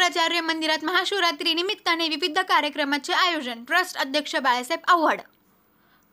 शुक्राचार्य मंदिरात महाशिवरात्री निमित्ताने विविध कार्यक्रमाचे आयोजन. ट्रस्ट अध्यक्ष बाळासाहेब आव्हाड.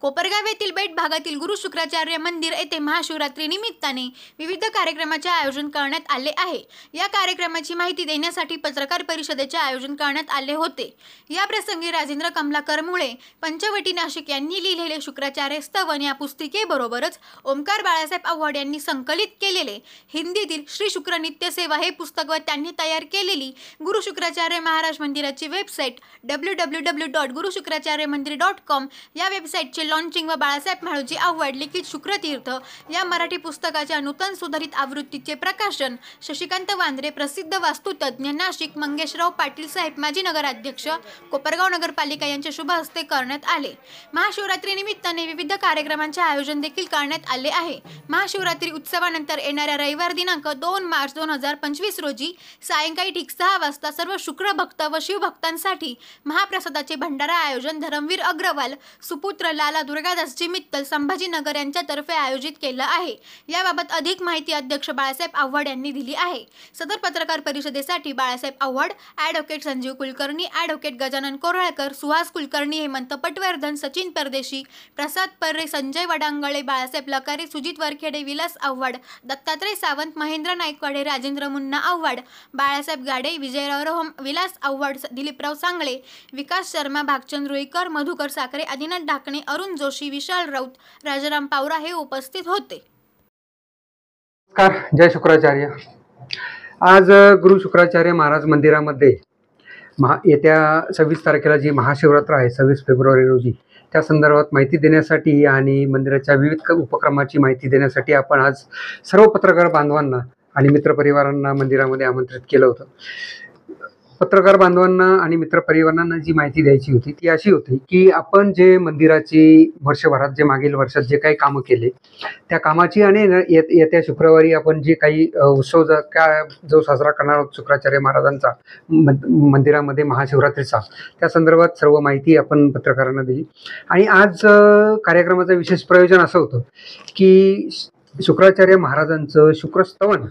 कोपरगाव येथील बेट भागातील गुरु शुक्राचार्य मंदिर येथे महाशिवरात्री निमित्ताने विविध कार्यक्रमाचे आयोजन करण्यात आले आहे. या कार्यक्रमाची माहिती देण्यासाठी पत्रकार परिषदेचे आयोजन करण्यात आले होते. या प्रसंगी राजेंद्र कमलाकर मुळे, पंचवटी नाशिक यांनी लिहिलेले शुक्राचार्य स्तवन या पुस्तिकेबरोबरच ओंकार बाळासाहेब आव्हाड यांनी संकलित केलेले हिंदीतील श्री शुक्र नित्य सेवा हे पुस्तक व त्यांनी तयार केलेली गुरु शुक्राचार्य महाराज मंदिराची वेबसाईट www.gurushukratyarymandir.com या वेबसाईटचे लॉन्चिंग व बाळासाहेब म्हाळुजी आव्हाड लिखित शुक्रतीर्थ या मराठी पुस्तकाच्या नूतन सुधारित आवृत्तीचे प्रकाशन शशिकांत वांद्रे, प्रसिद्ध वास्तुतज्ञ, नाशिक, मंगेशराव पाटील साहेब, माजी नगराध्यक्ष, कोपरगाव नगरपालिका यांच्या शुभ हस्ते करण्यात आले. महाशिवरात्री निमित्ताने विविध कार्यक्रमांचे आयोजन देखील करण्यात आले आहे. महाशिवरात्री उत्सवानंतर येणाऱ्या रविवार दिनांक 2 मार्च 2025 रोजी सायंकाळी ठीक 6 वाजता सर्व शुक्र भक्त व शिवभक्तांसाठी महाप्रसादाचे भंडारा आयोजन धर्मवीर अग्रवाल सुपुत्र लाला दुर्गादासजी मित्तल, संभाजीनगर यांच्यातर्फे आयोजित केलं आहे. याबाबत अधिक माहिती अध्यक्ष बाळासाहेब आव्हाड यांनी दिली आहे. सदर पत्रकार परिषदेसाठी बाळासाहेब आव्हाड, ॲडव्होकेट संजीव कुलकर्णी, ॲडव्होकेट गजानन कोराळकर, सुहास कुलकर्णी, हेमंत पटवर्धन, सचिन परदेशी, प्रसाद पर्रे, संजय वडांगळे, बाळासाहेब लकारे, सुजित वरखेडे, विलास आव्हाड, दत्तात्रय सावंत, महेंद्र नायकवाडे, राजेंद्र मुन्ना आव्हाड, बाळासाहेब गाडे, विजयराव रोहम, विलास आव्हाड, दिलीपराव सांगळे, विकास शर्मा, भागचंद रुईकर, मधुकर साखरे, आदिनाथ ढाकणे, अरुण जोशी, विशाल राऊत, राजाराम पावरा हे उपस्थित होते. नमस्कार, जय शुक्राचार्य. आज गुरु शुक्राचार्य महाराज मंदिरामध्ये येत्या 26 तारखेला जी महाशिवरात्र आहे, 26 फेब्रुवारी रोजी, त्या संदर्भात माहिती देण्यासाठी आणि मंदिराच्या विविध उपक्रमाची माहिती देण्यासाठी आपण आज सर्व पत्रकार बांधवांना आणि मित्रपरिवारांना मंदिरामध्ये आमंत्रित केलं होतं. पत्रकार बांधवांना आणि मित्रपरिवारांना जी माहिती द्यायची होती ती अशी होती की आपण जे मंदिराची वर्षभरात जे मागील वर्षात जे काही कामं केले त्या कामाची आणि येत्या शुक्रवारी आपण जे काही उत्सव जो साजरा करणार आहोत शुक्राचार्य महाराजांचा मंदिरामध्ये महाशिवरात्रीचा, त्या संदर्भात सर्व माहिती आपण पत्रकारांना दिली. आणि आज कार्यक्रमाचं विशेष प्रयोजन असं होतं की शुक्राचार्य महाराजांचं शुक्रस्तवन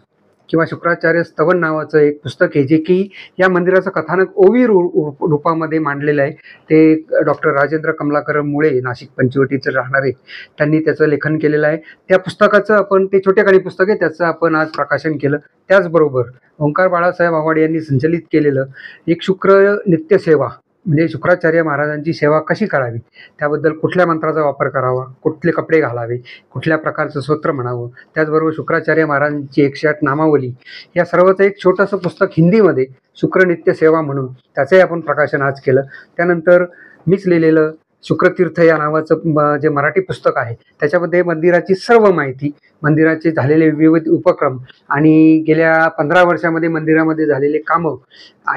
किंवा शुक्राचार्य स्तवन नावाचं एक पुस्तक आहे जे की या मंदिराचं कथानक ओवी रूपामध्ये मांडलेलं आहे. ते डॉक्टर राजेंद्र कमलाकर मुळे, नाशिक पंचवटीचे राहणारे, त्यांनी त्याचं लेखन केलेलं आहे. त्या पुस्तकाचं आपण, ते छोटेखानी पुस्तक आहे, त्याचं आपण आज प्रकाशन केलं. त्याचबरोबर ओंकार बाळासाहेब आव्हाड यांनी संचलित केलेलं एक शुक्र नित्यसेवा, म्हणजे शुक्राचार्य महाराजांची सेवा कशी करावी, त्याबद्दल कुठल्या मंत्राचा वापर करावा, कुठले कपडे घालावे, कुठल्या प्रकारचं स्तोत्र म्हणावं, त्याचबरोबर शुक्राचार्य महाराजांची 108 नामावली, या सर्वचं एक छोटंसं पुस्तक हिंदीमध्ये शुक्र नित्य सेवा म्हणून त्याचंही आपण प्रकाशन आज केलं. त्यानंतर मीच लिहिलेलं शुक्रतीर्थ या नावाचं जे मराठी पुस्तक आहे त्याच्यामध्ये मंदिराची सर्व माहिती, मंदिराचे झालेले विविध उपक्रम आणि गेल्या 15 वर्षामध्ये मंदिरामध्ये झालेले कामं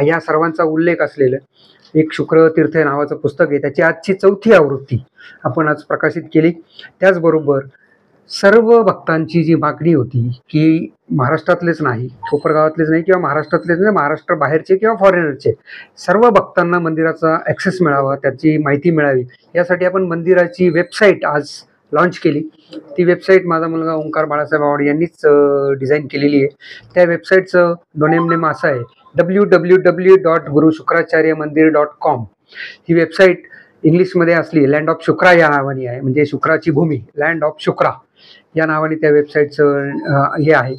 या सर्वांचा उल्लेख असलेलं एक शुक्रतीर्थ नावाचं पुस्तक आहे. त्याची आजची 4थी आवृत्ती आपण आज प्रकाशित केली. त्याचबरोबर सर्व भक्तांची जी मागणी होती की महाराष्ट्रातलेच नाही, कोपरगावातलेच नाही किंवा महाराष्ट्रातलेच नाही, महाराष्ट्र बाहेरचे किंवा फॉरेनरचे सर्व भक्तांना मंदिराचा ॲक्सेस मिळावा, त्याची माहिती मिळावी, यासाठी आपण मंदिराची वेबसाईट आज लॉन्च केली. ती वेबसाईट माझा मुलगा ओंकार बाळासाहेब आव्हाड यांनीच डिझाईन केलेली आहे. त्या वेबसाईटचं डोमेन नेम असं आहे www.gurushukratyarymandir.com. ही वेबसाईट इंग्लिशमध्ये असली लँड ऑफ शुक्रा या नावाने आहे, म्हणजे शुक्राची भूमी, लँड ऑफ शुक्रा या नावाने त्या वेबसाईटचं हे आहे.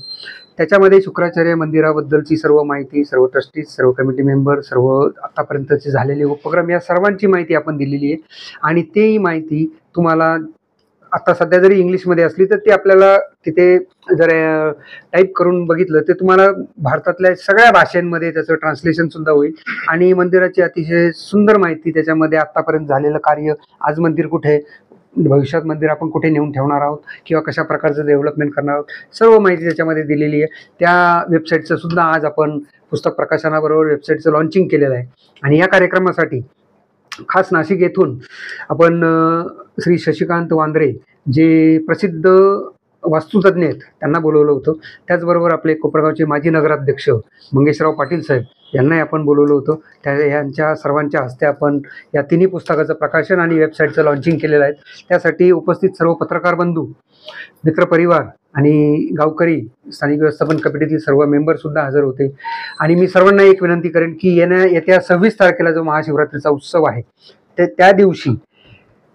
त्याच्यामध्ये शुक्राचार्य मंदिराबद्दलची सर्व माहिती, सर्व ट्रस्टीज, सर्व कमिटी मेंबर, सर्व आतापर्यंतचे झालेले उपक्रम, या सर्वांची माहिती आपण दिलेली आहे. आणि तेही माहिती तुम्हाला आता सध्या जरी इंग्लिशमध्ये असली तर ती आपल्याला तिथे जर टाईप करून बघितलं तर तुम्हाला भारतातल्या सगळ्या भाषांमध्ये त्याचं ट्रान्सलेशनसुद्धा होईल. आणि मंदिराची अतिशय सुंदर माहिती, त्याच्यामध्ये आत्तापर्यंत झालेलं कार्य, आज मंदिर कुठे, भविष्यात मंदिर आपण कुठे नेऊन ठेवणार आहोत किंवा कशा प्रकारचं डेव्हलपमेंट करणार आहोत, सर्व माहिती त्याच्यामध्ये दिलेली आहे. त्या वेबसाईटचं सुद्धा आज आपण पुस्तक प्रकाशनाबरोबर वेबसाईटचं लॉन्चिंग केलेलं आहे. आणि या कार्यक्रमासाठी खास नाशिक येथून आपण श्री शशिकांत वांद्रे, जे प्रसिद्ध वास्तुतज्ञ आहेत, त्यांना बोलवलं होतं. त्याचबरोबर आपले कोपरगावचे माजी नगराध्यक्ष मंगेशराव पाटील साहेब यांनाही आपण बोलवलं होतं. यांच्या सर्वांच्या हस्ते आपण या तिन्ही पुस्तकाचं प्रकाशन आणि वेबसाईटचं लॉन्चिंग केलेलं आहे. त्यासाठी उपस्थित सर्व पत्रकार बंधू, मित्रपरिवार आणि गावकरी, स्थानिक व्यवस्थापन कमिटीतील सर्व मेंबरसुद्धा हजर होते. आणि मी सर्वांना एक विनंती करेन की येत्या 26 तारखेला जो महाशिवरात्रीचा उत्सव आहे त्या दिवशी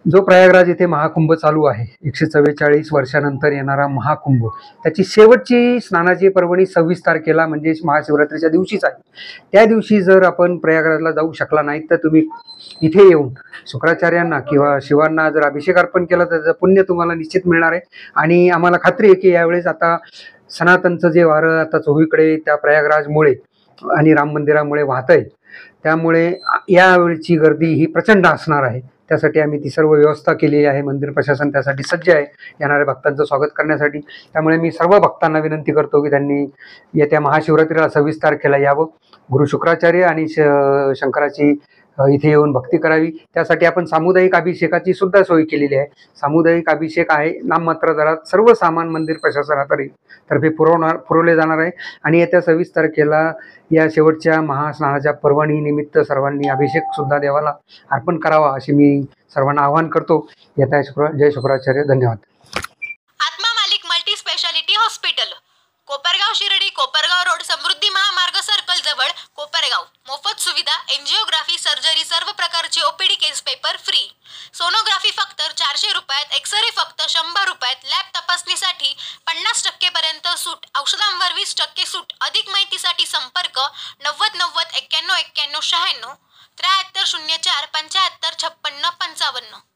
जो प्रयागराज येथे महाकुंभ चालू आहे, 144 वर्षानंतर येणारा महाकुंभ, त्याची शेवटची स्नानाची पर्वणी 26 तारखेला म्हणजे महाशिवरात्रीच्या दिवशीच आहे. त्या दिवशी जर आपण प्रयागराजला जाऊ शकला नाही तर तुम्ही इथे येऊन शुक्राचार्यांना किंवा शिवांना जर अभिषेक अर्पण केला तर त्याचं पुण्य तुम्हाला निश्चित मिळणार आहे. आणि आम्हाला खात्री आहे की यावेळेस आता सनातनचं जे वारं आता चोहीकडे त्या प्रयागराजमुळे आणि राम मंदिरामुळे वाहतंय, त्यामुळे यावेळची गर्दी ही प्रचंड असणार आहे. त्यासाठी आम्ही ती सर्व व्यवस्था केलेली आहे. मंदिर प्रशासन त्यासाठी सज्ज आहे येणाऱ्या भक्तांचं स्वागत करण्यासाठी. त्यामुळे मी सर्व भक्तांना विनंती करतो की त्यांनी येत्या महाशिवरात्रीला 26 तारखेला यावं. गुरु शुक्राचार्य आणि शंकराची इथे येऊन भक्ती करावी. त्यासाठी आपण सामुदायिक अभिषेकाची सुद्धा सोय केलेली आहे. सामुदायिक अभिषेक आहे नाममात्र दरात, सर्व सामान मंदिर प्रशासनातर्फे पुरवले जाणार आहे. आणि येत्या 26 तारखेला या शेवटच्या महास्नानाच्या पर्वणी निमित्त सर्वांनी अभिषेक सुद्धा देवाला अर्पण करावा अशी मी सर्वांना आवाहन करतो. जय शुक्राचार्य. धन्यवाद. Atma Malik multi speciality hospital, Kopargaon Shirdi, Kopargaon road, Samruddhi Mahamarg circle जवळ, कोपरगाव. मोफत सुविधा, एंजिओग्राफी, सर्जरी, सर्व प्रकारची ओपीडी केस पेपर फ्री. सोनोग्राफी फक्त 400 रुपयात, एक्सरे फक्त 100 रुपयात, लॅब तपासणीसाठी 50% पर्यंत सूट, औषधांवर 20% सूट. अधिक माहितीसाठी संपर्क 90 90 91 91 96 73 04 75 56 55.